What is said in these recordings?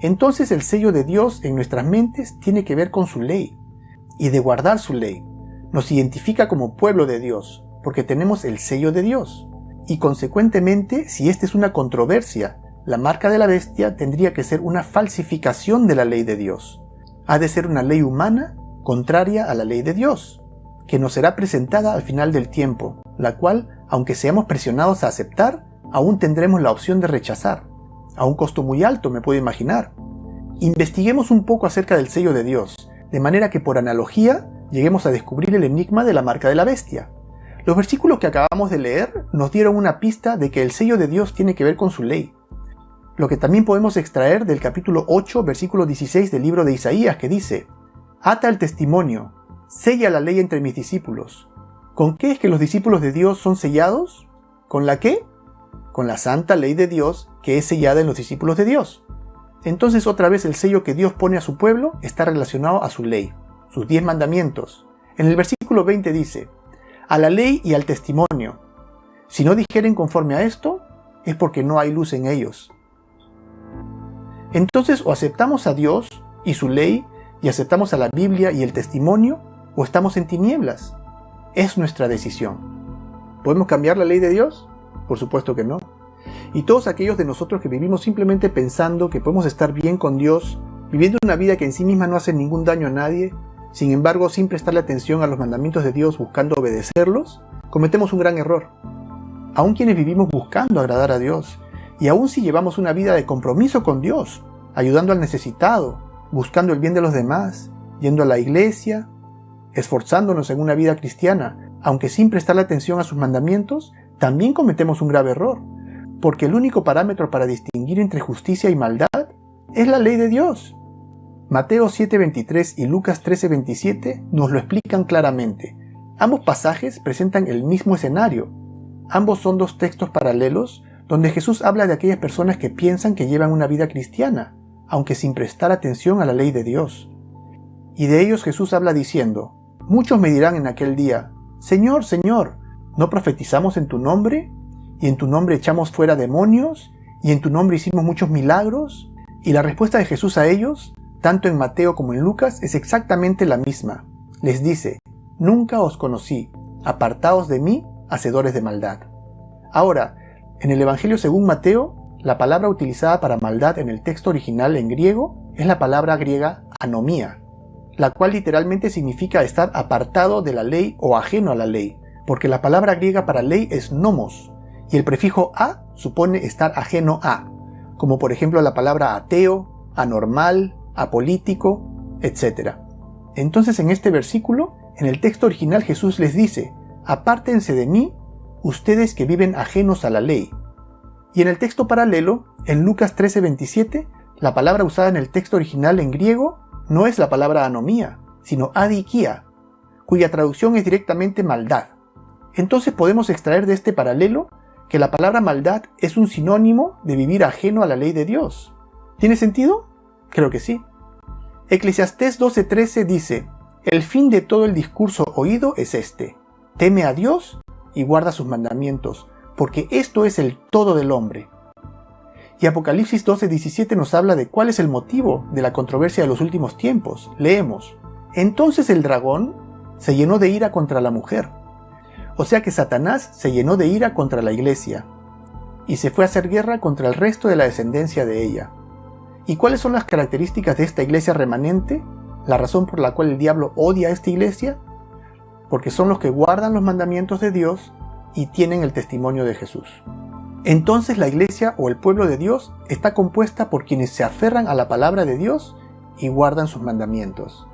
Entonces el sello de Dios en nuestras mentes tiene que ver con su ley, y de guardar su ley. Nos identifica como pueblo de Dios, porque tenemos el sello de Dios. Y consecuentemente, si esta es una controversia, la marca de la bestia tendría que ser una falsificación de la ley de Dios. Ha de ser una ley humana contraria a la ley de Dios, que nos será presentada al final del tiempo, la cual, aunque seamos presionados a aceptar, aún tendremos la opción de rechazar. A un costo muy alto, me puedo imaginar. Investiguemos un poco acerca del sello de Dios, de manera que por analogía lleguemos a descubrir el enigma de la marca de la bestia. Los versículos que acabamos de leer nos dieron una pista de que el sello de Dios tiene que ver con su ley. Lo que también podemos extraer del capítulo 8, versículo 16 del libro de Isaías, que dice: «Ata el testimonio, sella la ley entre mis discípulos». ¿Con qué es que los discípulos de Dios son sellados? ¿Con la qué? Con la santa ley de Dios, que es sellada en los discípulos de Dios. Entonces otra vez el sello que Dios pone a su pueblo está relacionado a su ley, sus 10 mandamientos. En el versículo 20 dice: «A la ley y al testimonio. Si no dijeren conforme a esto, es porque no hay luz en ellos». Entonces o aceptamos a Dios y su ley, y aceptamos a la Biblia y el testimonio, o estamos en tinieblas. Es nuestra decisión. ¿Podemos cambiar la ley de Dios? Por supuesto que no. Y todos aquellos de nosotros que vivimos simplemente pensando que podemos estar bien con Dios, viviendo una vida que en sí misma no hace ningún daño a nadie, sin embargo sin prestarle atención a los mandamientos de Dios buscando obedecerlos, cometemos un gran error. Aún quienes vivimos buscando agradar a Dios, y aún si llevamos una vida de compromiso con Dios, ayudando al necesitado, buscando el bien de los demás, yendo a la iglesia, esforzándonos en una vida cristiana, aunque sin prestarle atención a sus mandamientos, también cometemos un grave error, porque el único parámetro para distinguir entre justicia y maldad es la ley de Dios. Mateo 7:23 y Lucas 13:27 nos lo explican claramente. Ambos pasajes presentan el mismo escenario. Ambos son dos textos paralelos donde Jesús habla de aquellas personas que piensan que llevan una vida cristiana, aunque sin prestar atención a la ley de Dios. Y de ellos Jesús habla diciendo: «Muchos me dirán en aquel día: Señor, Señor, ¿no profetizamos en tu nombre? ¿Y en tu nombre echamos fuera demonios? ¿Y en tu nombre hicimos muchos milagros?» Y la respuesta de Jesús a ellos, tanto en Mateo como en Lucas, es exactamente la misma. Les dice: «Nunca os conocí, apartaos de mí, hacedores de maldad». Ahora, en el Evangelio según Mateo, la palabra utilizada para maldad en el texto original en griego es la palabra griega anomía, la cual literalmente significa estar apartado de la ley o ajeno a la ley, porque la palabra griega para ley es nomos, y el prefijo a supone estar ajeno a, como por ejemplo la palabra ateo, anormal, apolítico, etc. Entonces en este versículo, en el texto original Jesús les dice: «Apártense de mí, ustedes que viven ajenos a la ley». Y en el texto paralelo, en Lucas 13:27, la palabra usada en el texto original en griego no es la palabra anomía, sino adikia, cuya traducción es directamente maldad. Entonces podemos extraer de este paralelo que la palabra maldad es un sinónimo de vivir ajeno a la ley de Dios. ¿Tiene sentido? Creo que sí. Eclesiastés 12:13 dice: «El fin de todo el discurso oído es este: teme a Dios y guarda sus mandamientos, porque esto es el todo del hombre». Y Apocalipsis 12:17 nos habla de cuál es el motivo de la controversia de los últimos tiempos. Leemos: «Entonces el dragón se llenó de ira contra la mujer». O sea que Satanás se llenó de ira contra la iglesia y se fue a hacer guerra contra el resto de la descendencia de ella. ¿Y cuáles son las características de esta iglesia remanente? ¿La razón por la cual el diablo odia a esta iglesia? Porque son los que guardan los mandamientos de Dios y tienen el testimonio de Jesús. Entonces la iglesia o el pueblo de Dios está compuesta por quienes se aferran a la palabra de Dios y guardan sus mandamientos.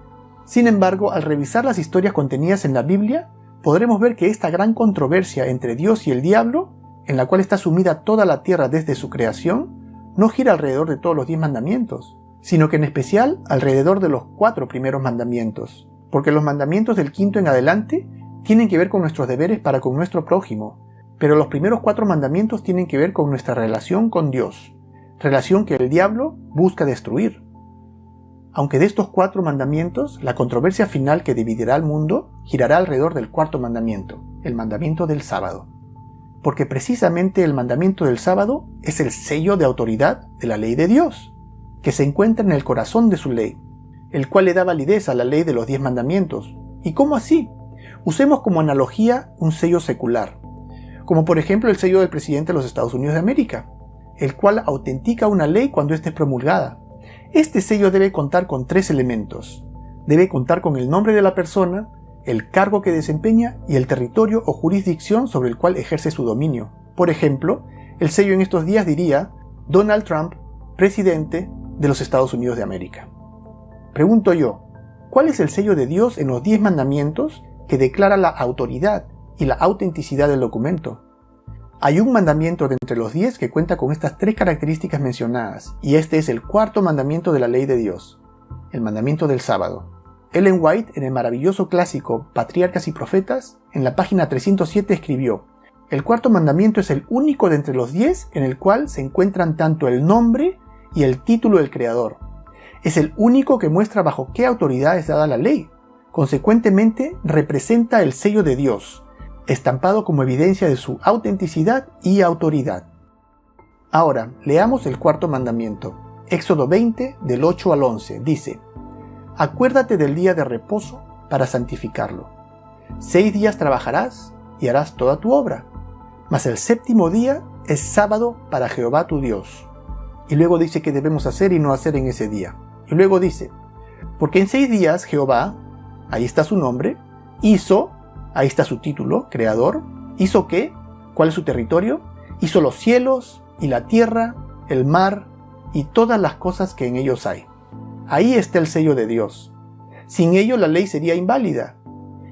Sin embargo, al revisar las historias contenidas en la Biblia, podremos ver que esta gran controversia entre Dios y el diablo, en la cual está sumida toda la tierra desde su creación, no gira alrededor de todos los 10 mandamientos, sino que en especial alrededor de los 4 primeros mandamientos, porque los mandamientos del 5º en adelante tienen que ver con nuestros deberes para con nuestro prójimo, pero los primeros 4 mandamientos tienen que ver con nuestra relación con Dios, relación que el diablo busca destruir. Aunque de estos 4 mandamientos, la controversia final que dividirá al mundo girará alrededor del 4º mandamiento, el mandamiento del sábado. Porque precisamente el mandamiento del sábado es el sello de autoridad de la ley de Dios. que se encuentra en el corazón de su ley, el cual le da validez a la ley de los 10 mandamientos. ¿Y cómo así? Usemos como analogía un sello secular, como por ejemplo el sello del presidente de los Estados Unidos de América, el cual autentica una ley cuando ésta es promulgada. Este sello debe contar con 3 elementos. Debe contar con el nombre de la persona, el cargo que desempeña y el territorio o jurisdicción sobre el cual ejerce su dominio. Por ejemplo, el sello en estos días diría Donald Trump, presidente de los Estados Unidos de América. Pregunto yo, ¿cuál es el sello de Dios en los 10 mandamientos que declara la autoridad y la autenticidad del documento? Hay un mandamiento de entre los 10 que cuenta con estas 3 características mencionadas, y este es el 4º mandamiento de la ley de Dios, el mandamiento del sábado. Ellen White, en el maravilloso clásico Patriarcas y Profetas, en la página 307 escribió: el 4º mandamiento es el único de entre los 10 en el cual se encuentran tanto el nombre y el título del Creador. Es el único que muestra bajo qué autoridad es dada la ley. Consecuentemente, representa el sello de Dios, estampado como evidencia de su autenticidad y autoridad. Ahora, leamos el 4º mandamiento. Éxodo 20, del 8 al 11, dice: acuérdate del día de reposo para santificarlo. 6 días trabajarás y harás toda tu obra, mas el 7º día es sábado para Jehová tu Dios. Y luego dice qué debemos hacer y no hacer en ese día. Y luego dice, porque en 6 días Jehová, ahí está su nombre, hizo, ahí está su título, creador, ¿hizo qué? ¿Cuál es su territorio? Hizo los cielos y la tierra, el mar y todas las cosas que en ellos hay. Ahí está el sello de Dios. Sin ello la ley sería inválida.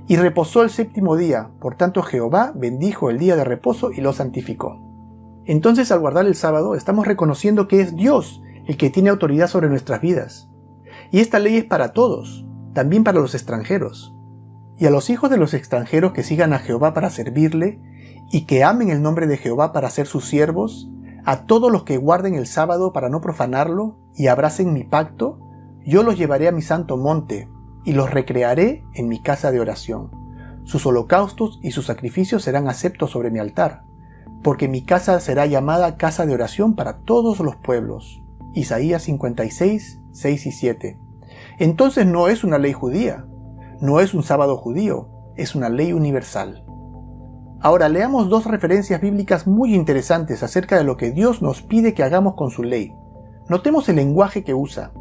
Y reposó el 7º día, por tanto Jehová bendijo el día de reposo y lo santificó. Entonces, al guardar el sábado, estamos reconociendo que es Dios el que tiene autoridad sobre nuestras vidas. Y esta ley es para todos, también para los extranjeros. Y a los hijos de los extranjeros que sigan a Jehová para servirle, y que amen el nombre de Jehová para ser sus siervos, a todos los que guarden el sábado para no profanarlo, y abracen mi pacto, yo los llevaré a mi santo monte, y los recrearé en mi casa de oración. Sus holocaustos y sus sacrificios serán aceptos sobre mi altar, porque mi casa será llamada casa de oración para todos los pueblos. Isaías 56, 6 y 7. Entonces no es una ley judía, no es un sábado judío, es una ley universal. Ahora leamos 2 referencias bíblicas muy interesantes acerca de lo que Dios nos pide que hagamos con su ley. Notemos el lenguaje que usa.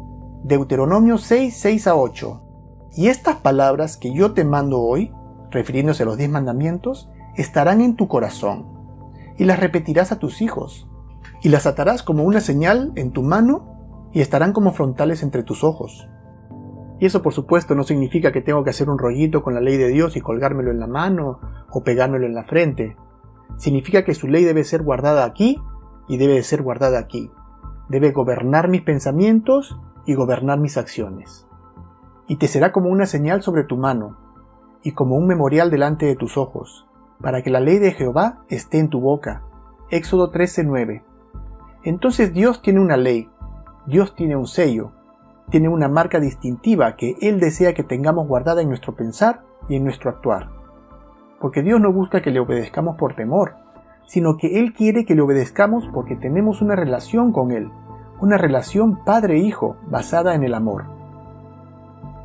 Deuteronomio 6, 6 a 8. Y estas palabras que yo te mando hoy, refiriéndose a los 10 mandamientos, estarán en tu corazón, y las repetirás a tus hijos, y las atarás como una señal en tu mano, y estarán como frontales entre tus ojos. Y eso por supuesto no significa que tengo que hacer un rollito con la ley de Dios y colgármelo en la mano, o pegármelo en la frente. Significa que su ley debe ser guardada aquí, y debe de ser guardada aquí. Debe gobernar mis pensamientos y gobernar mis acciones. Y te será como una señal sobre tu mano, y como un memorial delante de tus ojos, para que la ley de Jehová esté en tu boca. Éxodo 13:9. Entonces Dios tiene una ley, Dios tiene un sello, tiene una marca distintiva que Él desea que tengamos guardada en nuestro pensar y en nuestro actuar. Porque Dios no busca que le obedezcamos por temor, sino que Él quiere que le obedezcamos porque tenemos una relación con Él, una relación padre-hijo basada en el amor.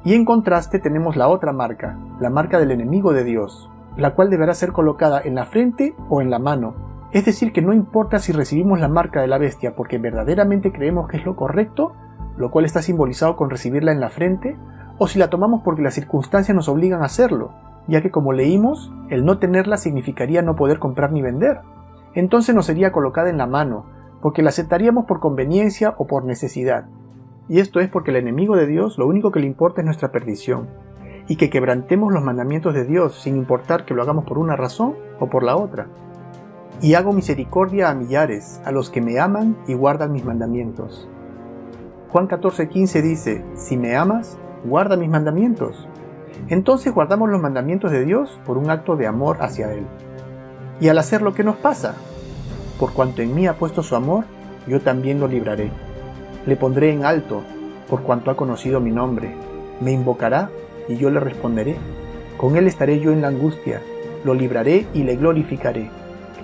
Y en contraste tenemos la otra marca, la marca del enemigo de Dios, la cual deberá ser colocada en la frente o en la mano. Es decir, que no importa si recibimos la marca de la bestia porque verdaderamente creemos que es lo correcto, lo cual está simbolizado con recibirla en la frente, o si la tomamos porque las circunstancias nos obligan a hacerlo, ya que como leímos, el no tenerla significaría no poder comprar ni vender. Entonces nos sería colocada en la mano, porque la aceptaríamos por conveniencia o por necesidad. Y esto es porque el enemigo de Dios lo único que le importa es nuestra perdición, y que quebrantemos los mandamientos de Dios sin importar que lo hagamos por una razón o por la otra. Y hago misericordia a millares, a los que me aman y guardan mis mandamientos. Juan 14:15 dice, si me amas, guarda mis mandamientos. Entonces guardamos los mandamientos de Dios por un acto de amor hacia Él. Y al hacer lo que nos pasa, por cuanto en mí ha puesto su amor, yo también lo libraré. Le pondré en alto, por cuanto ha conocido mi nombre. Me invocará, y yo le responderé. Con él estaré yo en la angustia. Lo libraré y le glorificaré.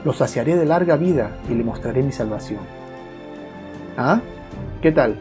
Lo saciaré de larga vida y le mostraré mi salvación. ¿Ah? ¿Qué tal?